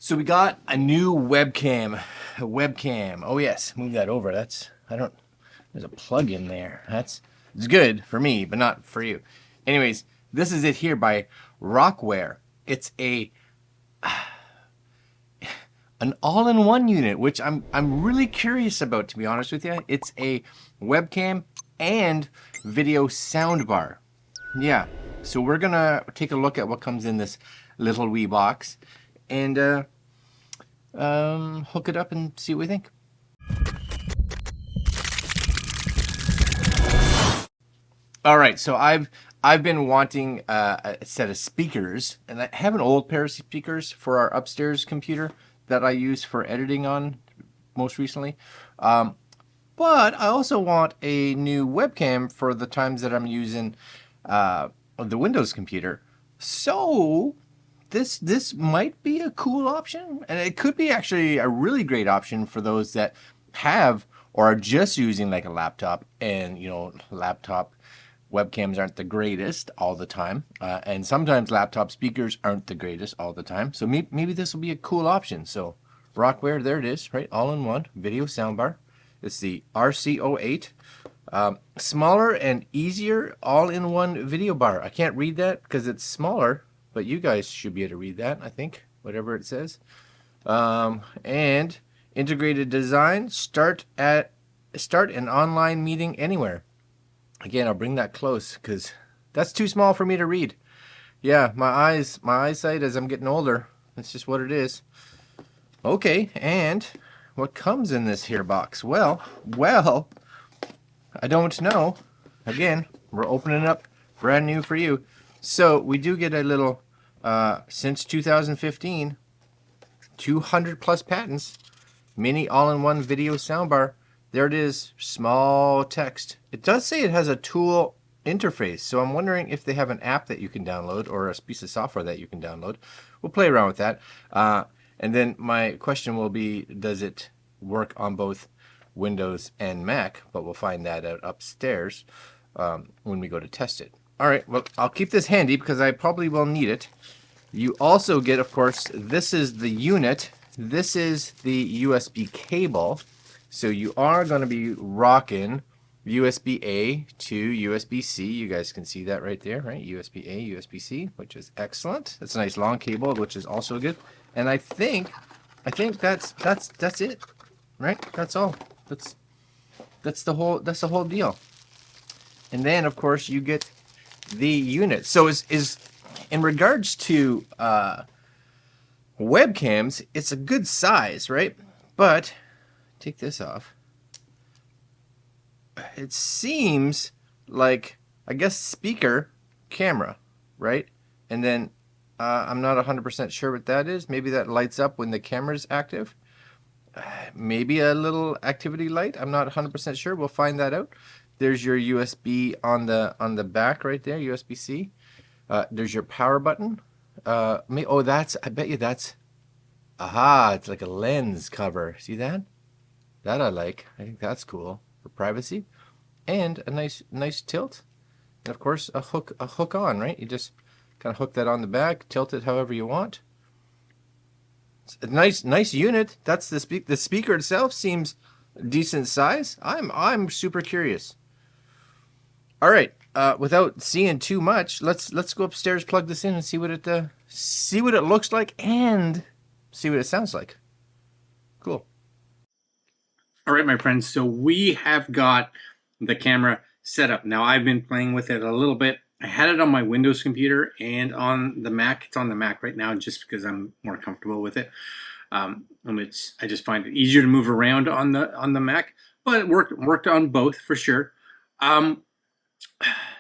So we got a new webcam. A webcam. Oh yes, move that over. There's a plug in there. It's good for me, but not for you. Anyways, this is it here by RocWare. It's an all-in-one unit, which I'm really curious about, to be honest with you. It's a webcam and video soundbar. Yeah. So we're gonna take a look at what comes in this little wee box and hook it up and see what we think. All right, so I've been wanting a set of speakers, and I have an old pair of speakers for our upstairs computer that I use for editing on most recently. But I also want a new webcam for the times that I'm using the Windows computer. So this might be a cool option, and it could be actually a really great option for those that have or are just using like a laptop, and laptop webcams aren't the greatest all the time, and sometimes laptop speakers aren't the greatest all the time. So maybe this will be a cool option. So RocWare, there it is, right? All in one video soundbar. It's the RC08. Smaller and easier all-in-one video bar. I can't read that because it's smaller, but you guys should be able to read that, I think, whatever it says. And integrated design, start an online meeting anywhere. Again, I'll bring that close because that's too small for me to read. Yeah, my eyesight as I'm getting older, that's just what it is. Okay, and what comes in this here box? Well, I don't know. Again, we're opening up brand new for you. So we do get a little, since 2015, 200 plus patents, mini all-in-one video soundbar. There it is, small text. It does say it has a tool interface, so I'm wondering if they have an app that you can download or a piece of software that you can download. We'll play around with that. And then my question will be, does it work on both Windows and Mac? But we'll find that out upstairs when we go to test it. All right, well, I'll keep this handy because I probably will need it. You also get, of course, this is the unit. This is the USB cable. So you are going to be rocking USB-A to USB-C. You guys can see that right there, right? USB-A, USB-C, which is excellent. That's a nice long cable, which is also good. And I think that's it, right? That's all. That's the whole deal. And then, of course, you get the unit. So is in regards to webcams, it's a good size, right? But take this off. It seems like, I guess, speaker, camera, right? And then I'm not 100% sure what that is. Maybe that lights up when the camera's active. Maybe a little activity light. I'm not 100% sure. We'll find that out. There's your USB on the back right there, USB-C. There's your power button. I bet you that's, aha, it's like a lens cover. See that? That I like. I think that's cool for privacy. And a nice tilt. And of course a hook on, right? You just kind of hook that on the back, tilt it however you want. It's a nice unit. That's the speaker itself seems decent size. I'm super curious. All right, without seeing too much, let's go upstairs, plug this in, and see what it looks like and see what it sounds like. Cool. All right, my friends, so we have got the camera set up. Now, I've been playing with it a little bit. I had it on my Windows computer and on the Mac. It's on the Mac right now just because I'm more comfortable with it. I just find it easier to move around on the Mac, but it worked on both for sure.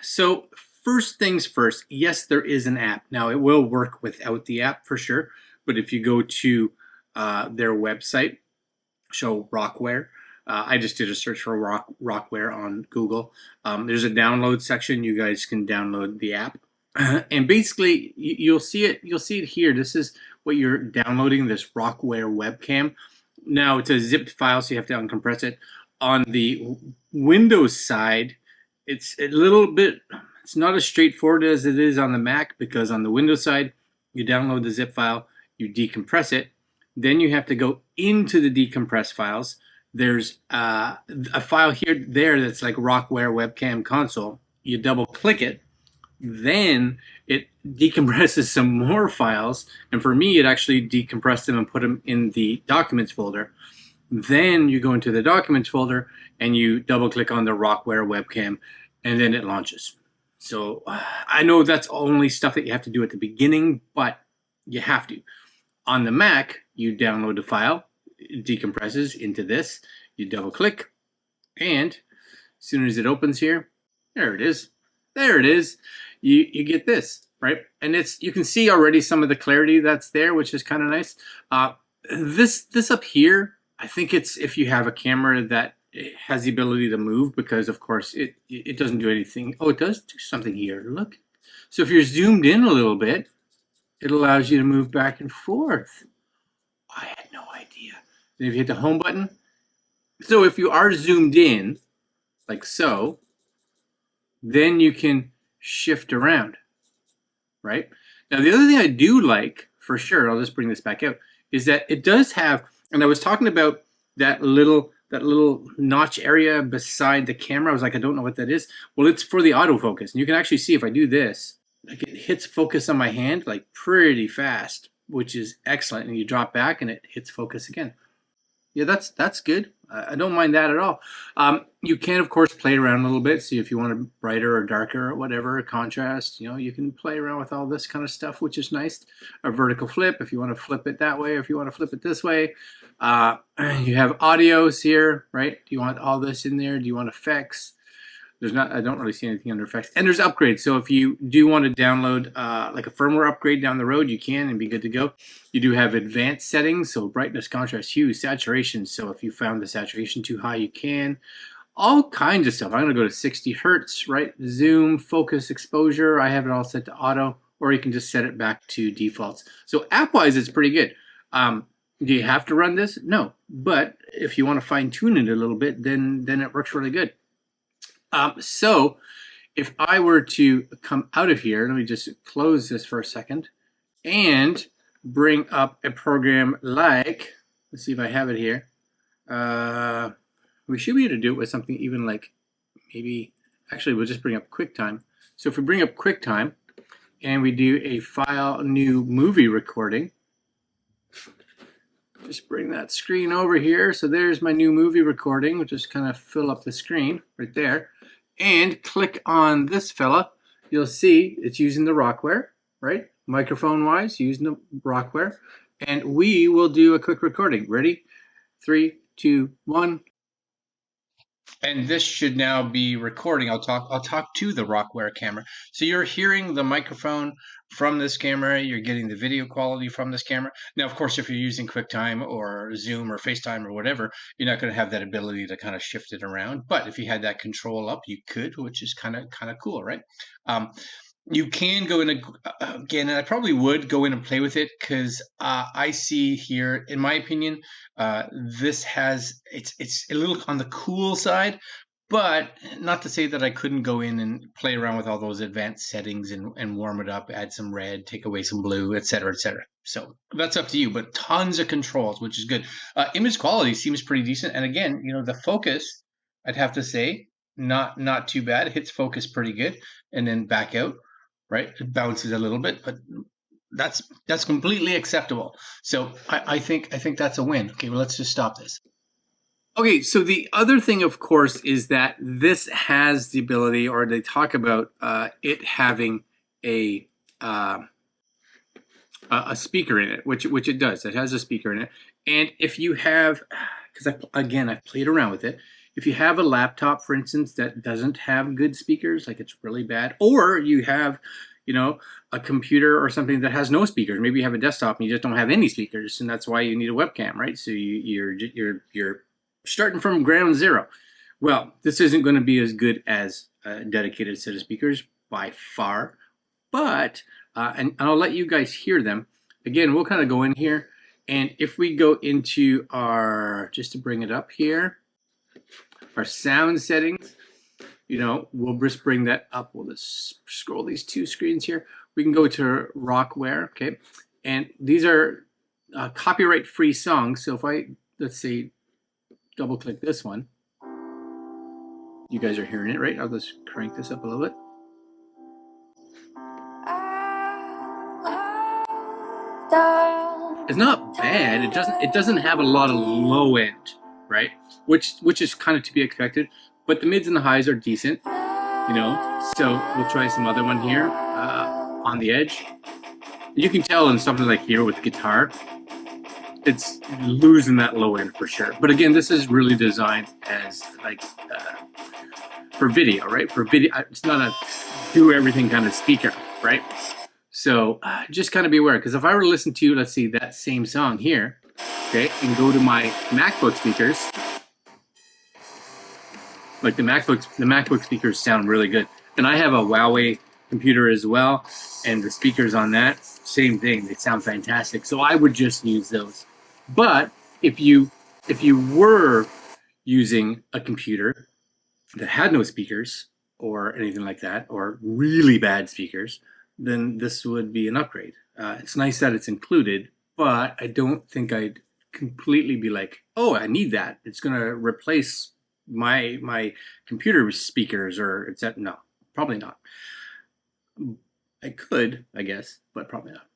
So first things first, yes, there is an app. Now, it will work without the app for sure, but if you go to their website, show RocWare. I just did a search for RocWare on Google. There's a download section. You guys can download the app, and basically you'll see it. You'll see it here. This is what you're downloading. This RocWare webcam. Now it's a zipped file, so you have to uncompress it. On the Windows side, it's a little bit. It's not as straightforward as it is on the Mac, because on the Windows side, you download the zip file, you decompress it, Then you have to go into the decompressed files. There's a file there that's like RocWare Webcam Console. You double click it, then it decompresses some more files. And for me, it actually decompressed them and put them in the documents folder. Then you go into the documents folder and you double click on the RocWare webcam, and then it launches. So I know that's only stuff that you have to do at the beginning, but you have to. On the Mac, you download the file, it decompresses into this, you double click, and as soon as it opens here, there it is. There it is. You get this, right? And you can see already some of the clarity that's there, which is kind of nice. This up here, I think it's if you have a camera that has the ability to move, because of course it doesn't do anything. Oh, it does do something here. Look. So if you're zoomed in a little bit, it allows you to move back and forth. I had no idea. Then if you hit the home button, so if you are zoomed in, like so, then you can shift around, right? Now, the other thing I do like, for sure, I'll just bring this back out, is that it does have, and I was talking about that little notch area beside the camera. I was like, I don't know what that is. Well, it's for the autofocus. And you can actually see if I do this, like it hits focus on my hand like pretty fast, which is excellent. And you drop back and it hits focus again. Yeah, that's good. I don't mind that at all. You can, of course, play around a little bit. See if you want it brighter or darker or whatever, contrast. You know, you can play around with all this kind of stuff, which is nice. A vertical flip, if you want to flip it that way, or if you want to flip it this way. You have audios here, right? Do you want all this in there? Do you want effects? I don't really see anything under effects. And there's upgrades. So if you do want to download like a firmware upgrade down the road, you can and be good to go. You do have advanced settings. So brightness, contrast, hue, saturation. So if you found the saturation too high, you can. All kinds of stuff. I'm going to go to 60 hertz, right? Zoom, focus, exposure. I have it all set to auto, or you can just set it back to defaults. So app-wise, it's pretty good. Do you have to run this? No. But if you want to fine-tune it a little bit, then it works really good. So if I were to come out of here, let me just close this for a second and bring up a program like, let's see if I have it here. We should be able to do it with something even like maybe, actually we'll just bring up QuickTime. So if we bring up QuickTime and we do a file new movie recording, just bring that screen over here. So there's my new movie recording. We'll just kind of fill up the screen right there. And click on this fella. You'll see it's using the RocWare, right? Microphone-wise, using the RocWare. And we will do a quick recording. Ready? 3, 2, 1. And this should now be recording. I'll talk to the RocWare camera. So you're hearing the microphone from this camera. You're getting the video quality from this camera. Now, of course, if you're using QuickTime or Zoom or FaceTime or whatever, you're not going to have that ability to kind of shift it around. But if you had that control up, you could, which is kind of cool, right? You can go in again, and I probably would go in and play with it because I see here, in my opinion, this it's a little on the cool side, but not to say that I couldn't go in and play around with all those advanced settings and warm it up, add some red, take away some blue, etc., etc. So that's up to you, but tons of controls, which is good. Image quality seems pretty decent, and again, you know, the focus, I'd have to say, not too bad. It hits focus pretty good, and then back out. Right, it bounces a little bit, but that's completely acceptable. So I think that's a win. Okay, well, let's just stop this. Okay, so the other thing, of course, is that this has the ability, or they talk about it having a speaker in it, which it does. It has a speaker in it, and if you have, because I've played around with it. If you have a laptop, for instance, that doesn't have good speakers, like it's really bad, or you have, you know, a computer or something that has no speakers. Maybe you have a desktop and you just don't have any speakers, and that's why you need a webcam, right? So you're starting from ground zero. Well, this isn't going to be as good as a dedicated set of speakers by far, but and I'll let you guys hear them. Again, we'll kind of go in here, and if we go into our, just to bring it up here, our sound settings, you know, we'll just bring that up. We'll just scroll these two screens here. We can go to RocWare, okay? And these are copyright-free songs. So if I, let's say, double-click this one, you guys are hearing it, right? I'll just crank this up a little bit. It's not bad. It doesn't have a lot of low end, right? Which is kind of to be expected. But the mids and the highs are decent, you know. So we'll try some other one here on the edge. You can tell in something like here with the guitar, it's losing that low end for sure. But again, this is really designed as like for video, right? For video, it's not a do everything kind of speaker, right? So just kind of be aware, because if I were to listen to, let's see, that same song here, okay, and go to my MacBook speakers, like the MacBook speakers sound really good. And I have a Huawei computer as well, and the speakers on that, same thing, they sound fantastic. So I would just use those. But if you were using a computer that had no speakers or anything like that, or really bad speakers, then this would be an upgrade. It's nice that it's included, but I don't think I'd completely be like, oh, I need that. It's going to replace my computer speakers or etc. No, probably not. I could, I guess, but probably not.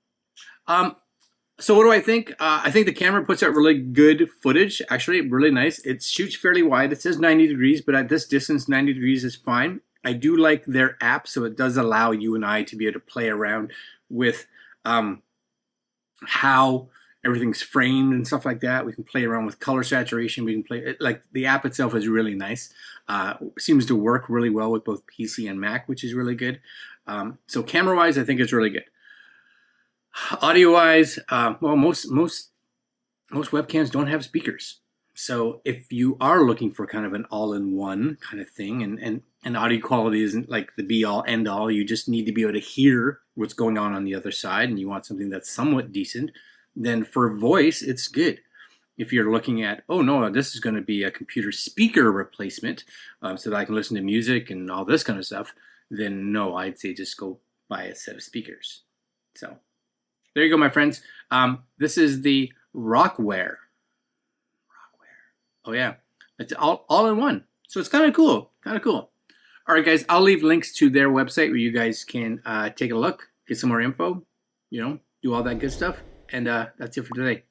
So what do I think? I think the camera puts out really good footage, actually, really nice. It shoots fairly wide. It says 90 degrees, but at this distance, 90 degrees is fine. I do like their app, so it does allow you and I to be able to play around with how everything's framed and stuff like that. We can play around with color saturation. We can play, like the app itself is really nice. Seems to work really well with both PC and Mac, which is really good. So camera-wise, I think it's really good. Audio-wise, well, most webcams don't have speakers. So if you are looking for kind of an all-in-one kind of thing, and audio quality isn't like the be-all, end-all, you just need to be able to hear what's going on the other side, and you want something that's somewhat decent, then for voice, it's good. If you're looking at, oh no, this is going to be a computer speaker replacement, so that I can listen to music and all this kind of stuff, then no, I'd say just go buy a set of speakers. So there you go, my friends. This is the RocWare. Oh yeah, it's all in one. So it's kind of cool, All right, guys, I'll leave links to their website where you guys can take a look, get some more info, you know, do all that good stuff. And that's it for today.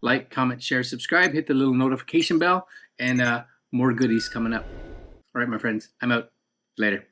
Like, comment, share, subscribe, hit the little notification bell, and more goodies coming up. All right, my friends, I'm out. Later.